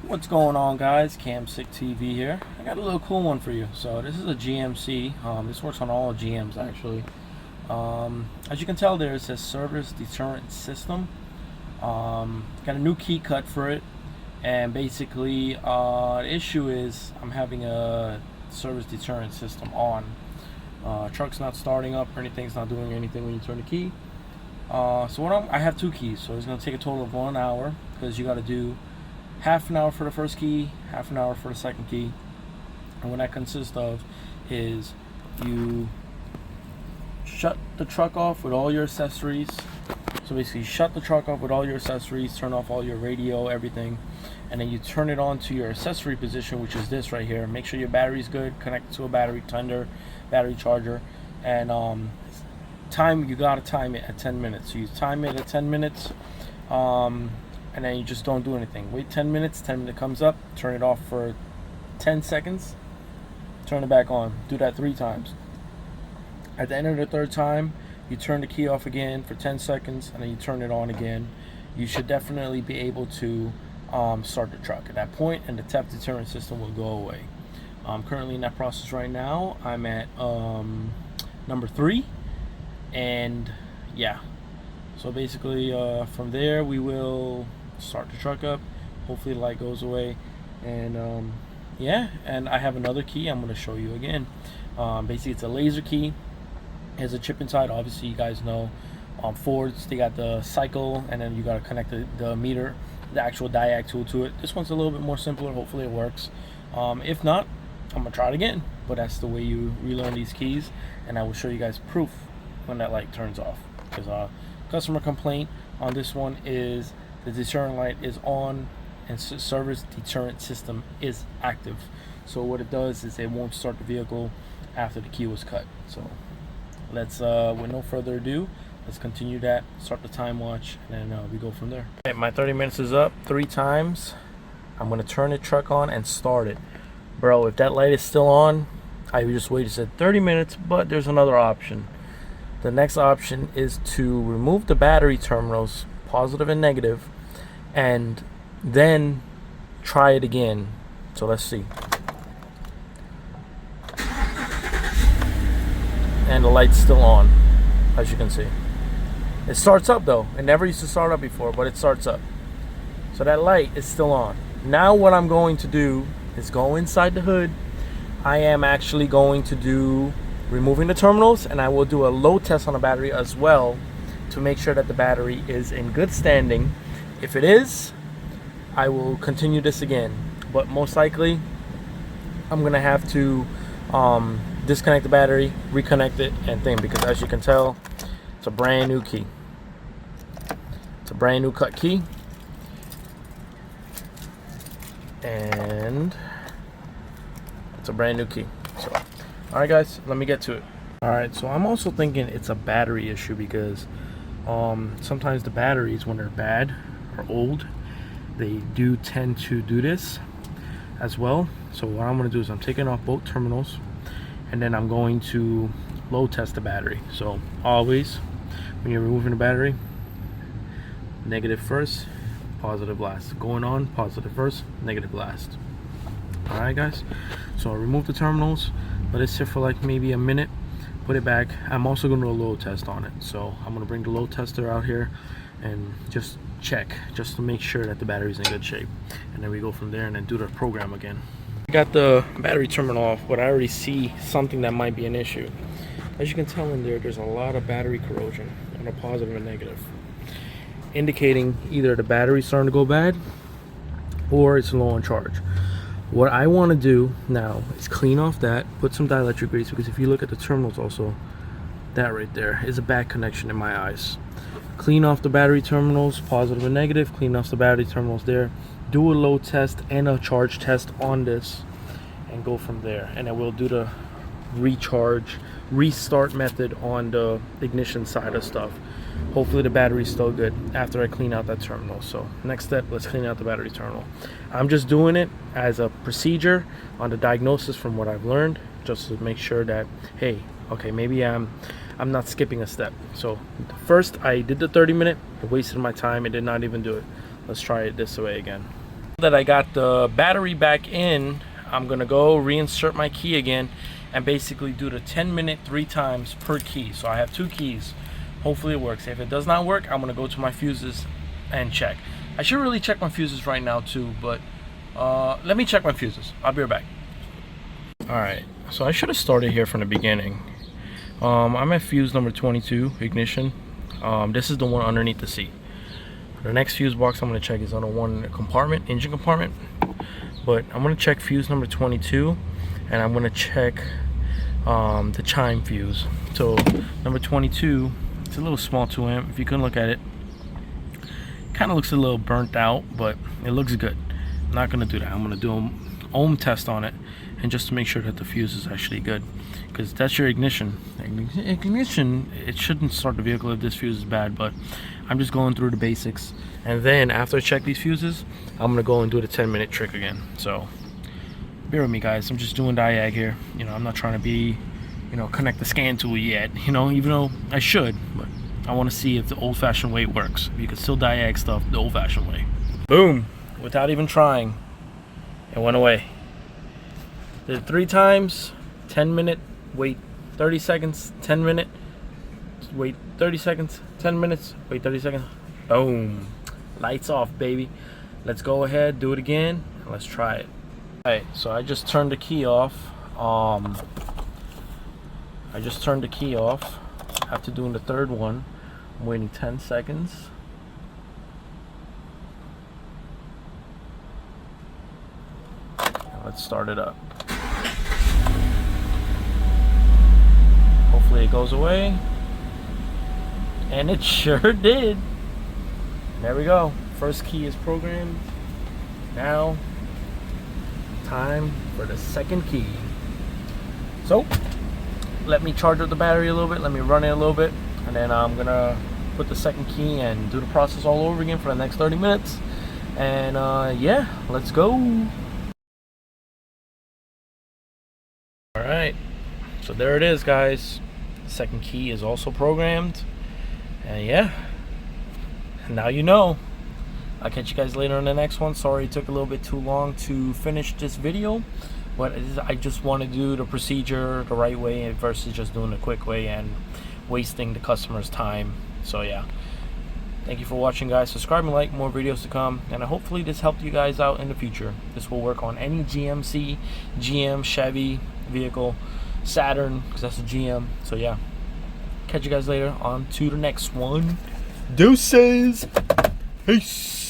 What's going on, guys? Camsick TV here. I got a little cool one for you. So this is a GMC. This works on all GMs actually. As you can tell there, it says service deterrent system. Got a new key cut for it, and basically the issue is I'm having a service deterrent system on. Truck's not starting up or anything. It's not doing anything when you turn the key. I have two keys, so it's going to take a total of 1 hour because you got to do half an hour for the first key, half an hour for the second key. And what that consists of is you shut the truck off with all your accessories. So basically shut the truck off with all your accessories, turn off all your radio, everything, and then you turn it on to your accessory position, which is this right here. Make sure your battery's good, connect it to a battery tender, battery charger, and you gotta time it at 10 minutes. So you time it at 10 minutes, and then you just don't do anything. Wait 10 minutes, 10 minutes comes up, turn it off for 10 seconds, turn it back on. Do that 3 times. At the end of the 3rd time, you turn the key off again for 10 seconds, and then you turn it on again. You should definitely be able to start the truck at that point, and the theft deterrent system will go away. I'm currently in that process right now. I'm at number 3, and yeah. So basically, from there we will start the truck up. Hopefully the light goes away, and yeah. And I have another key I'm going to show you again. Basically, it's a laser key. It has a chip inside. Obviously, you guys know Fords, they got the cycle, and then you got to connect the meter, the actual diag tool to it. This one's a little bit more simpler. Hopefully it works. If not, I'm gonna try it again. But that's the way you relearn these keys, and I will show you guys proof when that light turns off. Because customer complaint on this one is the deterrent light is on and service deterrent system is active. So what it does is it won't start the vehicle after the key was cut. So let's with no further ado, let's continue that, start the time watch, and then we go from there. Okay, my 30 minutes is up 3 times. I'm gonna turn the truck on and start it. Bro, if that light is still on, I just waited, said 30 minutes, but there's another option. The next option is to remove the battery terminals, positive and negative, and then try it again. So let's see. And the light's still on, as you can see. It starts up though. It never used to start up before, but it starts up. So that light is still on. Now what I'm going to do is go inside the hood. I am actually going to do removing the terminals, and I will do a load test on the battery as well to make sure that the battery is in good standing. If it is, I will continue this again, but most likely I'm gonna have to disconnect the battery, reconnect it, and thing, because as you can tell, it's a brand new key. It's a brand new cut key, and it's a brand new key. So alright guys, let me get to it. Alright, so I'm also thinking it's a battery issue, because sometimes the batteries, when they're bad or old, they do tend to do this as well. So what I'm going to do is I'm taking off both terminals, and then I'm going to load test the battery. So always when you're removing the battery, negative first, positive last. Going on, positive first, negative last. Alright guys, so I'll remove the terminals, let it sit for like maybe a minute, put it back. I'm also going to do a load test on it. So I'm going to bring the load tester out here and just check, just to make sure that the battery's in good shape, and then we go from there and then do the program again. I got the battery terminal off, but I already see something that might be an issue. As you can tell in there, there's a lot of battery corrosion on a positive and negative, indicating either the battery's starting to go bad or it's low on charge. What I want to do now is clean off that, put some dielectric grease, because if you look at the terminals also, that right there is a bad connection in my eyes. Clean off the battery terminals, positive and negative, clean off the battery terminals there, do a load test and a charge test on this, and go from there. And then we'll do the recharge restart method on the ignition side of stuff. Hopefully the battery's still good after I clean out that terminal. So next step, let's clean out the battery terminal. I'm just doing it as a procedure on the diagnosis from what I've learned, just to make sure that, hey, okay, maybe I'm not skipping a step. So first I did the 30-minute, I wasted my time, I did not even do it. Let's try it this way again. That I got the battery back in, I'm gonna go reinsert my key again and basically do the 10-minute 3 times per key. So I have 2 keys. Hopefully it works. If it does not work, I'm gonna go to my fuses and check. I should really check my fuses right now too, but let me check my fuses. I'll be right back. Alright, so I should have started here from the beginning. I'm at fuse number 22, ignition. This is the one underneath the seat. The next fuse box I'm going to check is on the one in the compartment, engine compartment. But I'm going to check fuse number 22, and I'm going to check the chime fuse. So number 22, it's a little small 2 amp. If you can look at it, kind of looks a little burnt out, but it looks good. I'm not going to do that. I'm going to do an ohm test on it, and just to make sure that the fuse is actually good, because that's your ignition. Ignition, it shouldn't start the vehicle if this fuse is bad, but I'm just going through the basics. And then after I check these fuses, I'm gonna go and do the 10-minute trick again. So bear with me, guys. I'm just doing diag here. You know, I'm not trying to be, you know, connect the scan tool yet, you know, even though I should, but I want to see if the old-fashioned way works. You can still diag stuff the old-fashioned way. Boom, without even trying, it went away. Did it 3 times, 10-minute, wait 30 seconds, 10-minute, wait 30 seconds, 10 minutes, wait 30 seconds. Boom. Lights off, baby. Let's go ahead, do it again, and let's try it. Alright, so I just turned the key off. After doing the 3rd one, I'm waiting 10 seconds. Let's start it up. Hopefully it goes away. And it sure did. There we go. First key is programmed. Now, time for the 2nd key. So, let me charge up the battery a little bit. Let me run it a little bit. And then I'm going to put the 2nd key and do the process all over again for the next 30 minutes. And yeah, let's go. Alright, so there it is, guys. 2nd key is also programmed. And yeah, now you know. I'll catch you guys later on the next one. Sorry it took a little bit too long to finish this video, but I just want to do the procedure the right way versus just doing the quick way and wasting the customer's time. So yeah, thank you for watching, guys. Subscribe and like, more videos to come, and hopefully this helped you guys out in the future. This will work on any GMC, GM, Chevy vehicle, Saturn, because that's a GM. So yeah, catch you guys later on to the next one. Deuces. Peace.